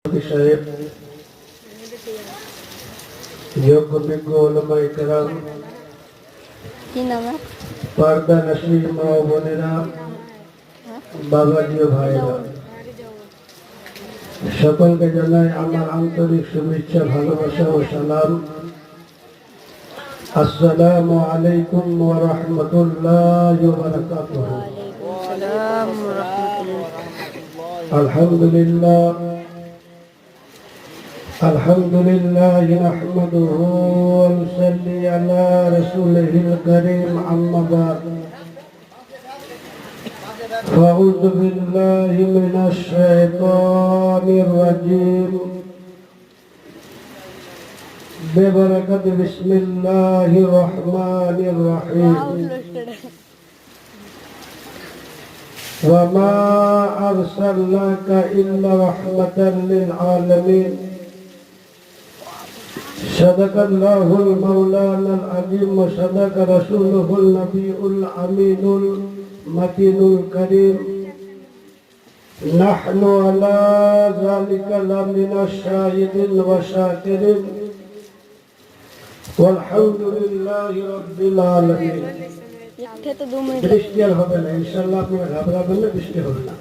সাহেব, যোগ্য বিজ্ঞ ওলামায়ে কেরাম, পর্দা নশীর মা ও বোনেরা, বাবাজি ও ভাইরা, সকলকে জানাই আমার আন্তরিক শুভেচ্ছা, ভালোবাসা ও সালাম। আসসালামু আলাইকুম ওয়া রাহমাতুল্লাহি ওয়া বারাকাতুহু। আলহামদুলিল্লাহ আলহামদুলিল্লাহ নাহমাদুহু ওয়া নুসাল্লি আলা রাসূলিহিল কারীম, আম্মা বা'দ। আউযু বিল্লাহি মিনাশ শাইতানির রাজীম। বিবারাকাতি বিসমিল্লাহির রহমানির রহিম। ওয়া মা আরসালনাকা ইল্লা রাহমাতাল লিল আলামিন। সাদাকাল্লাহুল মাওলানাল আযীম ওয়া সাদাকা রাসূলুহুল নবিয়্যুল আমিনুল মাতিনুল কারীম। নাহনু আলা যালিকা লামিনাশ শাহিদিন ওয়া শাকিরিন। আলহামদুলিল্লাহি রাব্বিল আলামিন। বৃষ্টি আর হবে না ইনশাআল্লাহ, আপনারা ঘাবড়াবেন না, বৃষ্টি হবে না।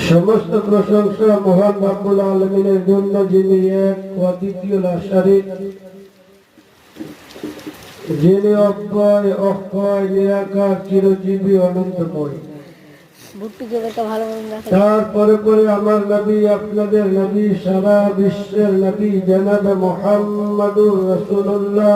সমস্ত প্রশংসা মহান রব্বুল আলামিনের জন্য, যিনি এক অদ্বিতীয় লাশারিক, যিনি অব্যয় অক্ষয় নিরাকার চিরজীবী অনন্তময়। তারপরে পরে আমার নবী, আপনাদের নবী, সারা বিশ্বের নবী জনাবে মুহাম্মাদুর রাসূলুল্লাহ